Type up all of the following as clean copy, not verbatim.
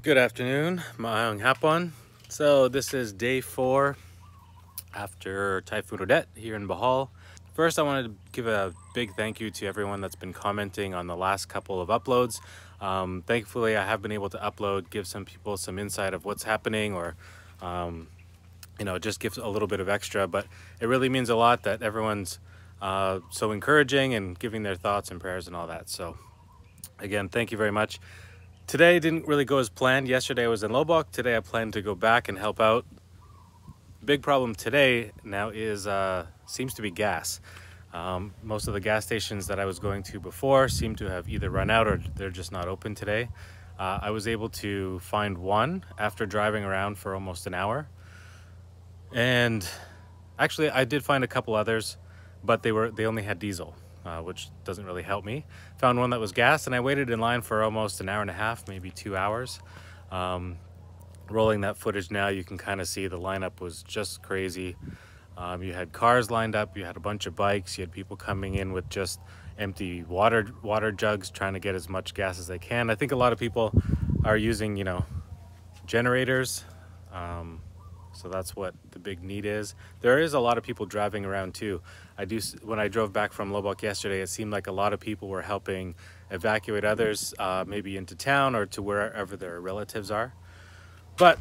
Good afternoon, Maayong hapon. So this is day 4 after Typhoon Odette here in Bohol. First, I wanted to give a big thank you to everyone that's been commenting on the last couple of uploads. Thankfully, I have been able to upload, give some people some insight of what's happening, or just give a little bit of extra. But it really means a lot that everyone's so encouraging and giving their thoughts and prayers and all that. So again, thank you very much. Today didn't really go as planned. Yesterday I was in Loboc. Today I plan to go back and help out. Big problem today now is seems to be gas. Most of the gas stations that I was going to before seem to have either run out or they're just not open today. I was able to find one after driving around for almost an hour. And actually I did find a couple others, but they only had diesel. Which doesn't really help me. Found one that was gas, and I waited in line for almost an hour and a half, maybe 2 hours. Rolling that footage now, you can kind of see the lineup was just crazy. You had cars lined up, you had a bunch of bikes, you had people coming in with just empty water jugs trying to get as much gas as they can. I think a lot of people are using, generators. So that's what the big need is. There is a lot of people driving around too. When I drove back from Loboc yesterday, it seemed like a lot of people were helping evacuate others, maybe into town or to wherever their relatives are. But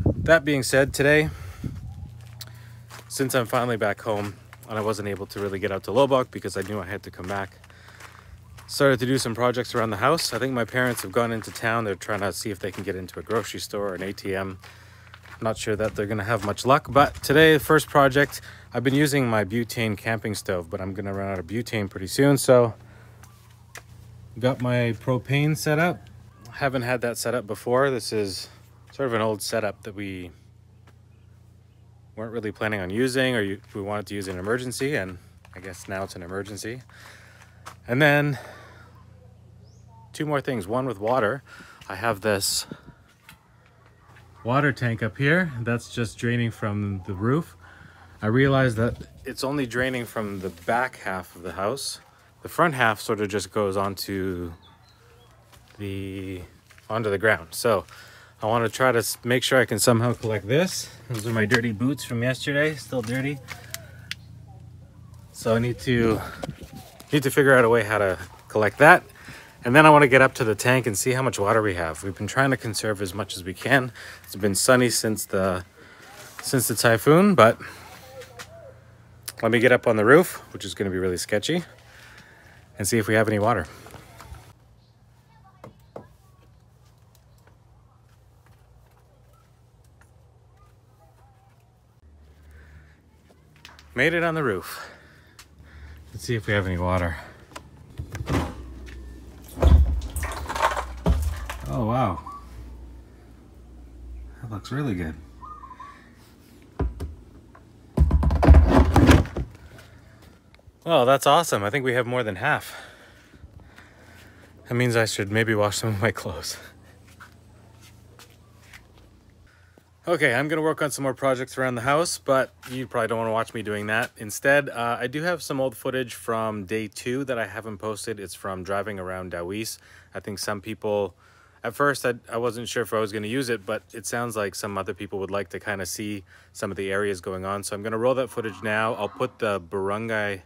that being said, today, since I'm finally back home and I wasn't able to really get out to Loboc because I knew I had to come back, started to do some projects around the house. I think my parents have gone into town. They're trying to see if they can get into a grocery store or an ATM. Not sure that they're gonna have much luck, but today, the first project, I've been using my butane camping stove, but I'm gonna run out of butane pretty soon. So got my propane set up. Haven't had that set up before. This is sort of an old setup that we weren't really planning on using, or we wanted to use in an emergency, and I guess now it's an emergency. And then 2 more things. One with water. I have this water tank up here that's just draining from the roof. I realized that it's only draining from the back half of the house. The front half sort of just goes onto the ground. So I want to try to make sure I can somehow collect this. Those are my dirty boots from yesterday, still dirty. So I need to figure out a way how to collect that. And then I want to get up to the tank and see how much water we have. We've been trying to conserve as much as we can. It's been sunny since the typhoon, but let me get up on the roof, which is going to be really sketchy, and see if we have any water. Made it on the roof. Let's see if we have any water. Oh, wow. That looks really good. Well, that's awesome. I think we have more than half. That means I should maybe wash some of my clothes. Okay, I'm gonna work on some more projects around the house, but you probably don't want to watch me doing that. Instead, I do have some old footage from day 2 that I haven't posted. It's from driving around Dauis. I think some people, at first I wasn't sure if I was going to use it, but it sounds like some other people would like to kind of see some of the areas going on. So I'm going to roll that footage now. I'll put the barangay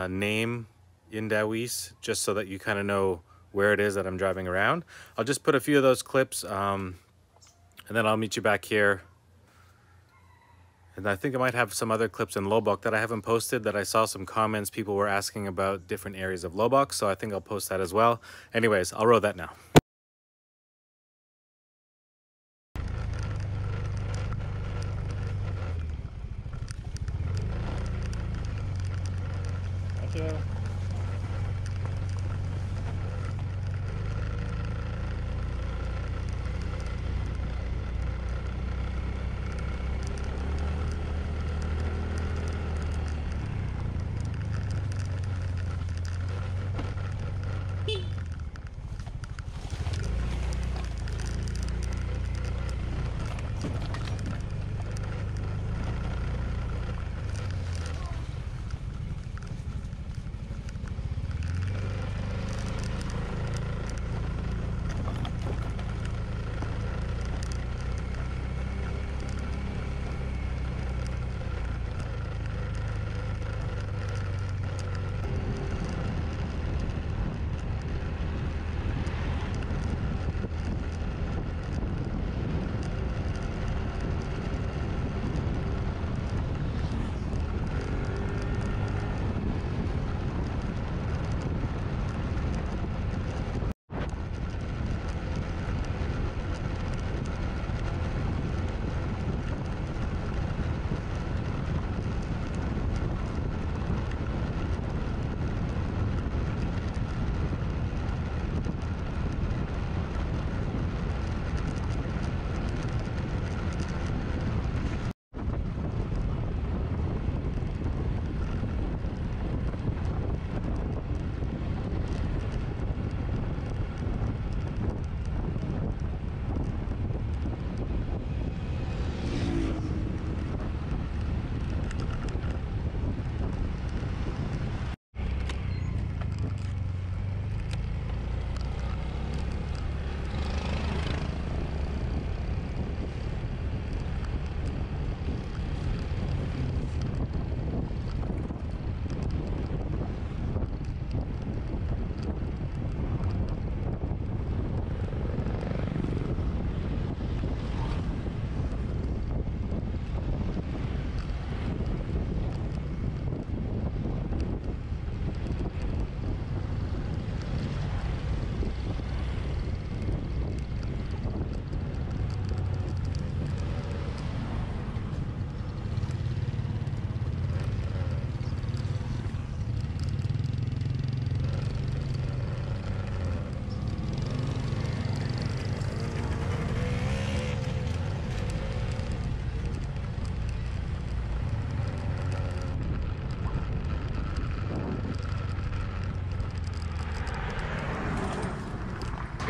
name in Dauis just so that you kind of know where it is that I'm driving around. I'll just put a few of those clips and then I'll meet you back here. And I think I might have some other clips in Loboc that I haven't posted that I saw some comments. People were asking about different areas of Loboc, so I think I'll post that as well. Anyways, I'll roll that now. Thank you.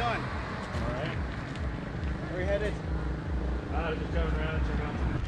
going? All right. Where are you headed? Just driving around and checking out some.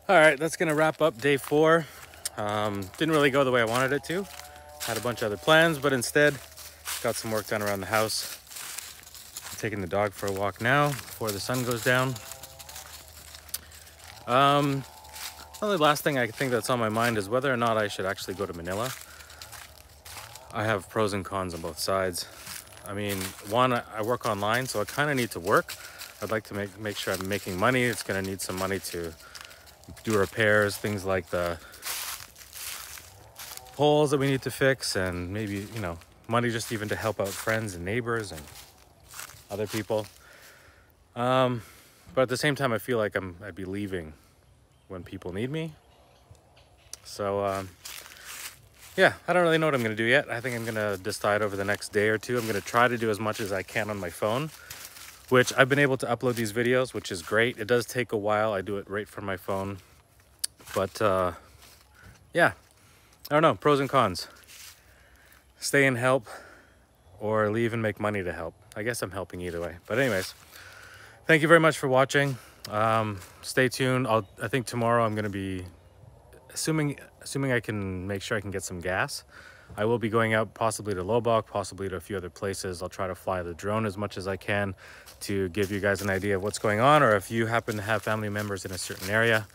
All right, that's gonna wrap up day 4. Didn't really go the way I wanted it to. Had a bunch of other plans, but instead got some work done around the house. I'm taking the dog for a walk now before the sun goes down. The last thing I think that's on my mind is whether or not I should actually go to Manila. I have pros and cons on both sides. I mean, one, I work online, so I kind of need to work. I'd like to make sure I'm making money. It's gonna need some money to do repairs, things like the poles that we need to fix, and maybe, you know, money just even to help out friends and neighbors and other people. But at the same time, I feel like I'd be leaving when people need me. So yeah, I don't really know what I'm gonna do yet. I think I'm gonna decide over the next day or two. I'm gonna try to do as much as I can on my phone, which I've been able to upload these videos, which is great. It does take a while. I do it right from my phone. But yeah, I don't know, pros and cons. Stay and help, or leave and make money to help. I guess I'm helping either way. But anyways, thank you very much for watching. Stay tuned. I think tomorrow I'm gonna be, assuming I can make sure I can get some gas, I will be going out possibly to Loboc, possibly to a few other places. I'll try to fly the drone as much as I can to give you guys an idea of what's going on, or if you happen to have family members in a certain area,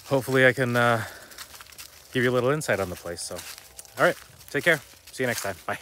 hopefully I can give you a little insight on the place. So, all right, take care. See you next time. Bye.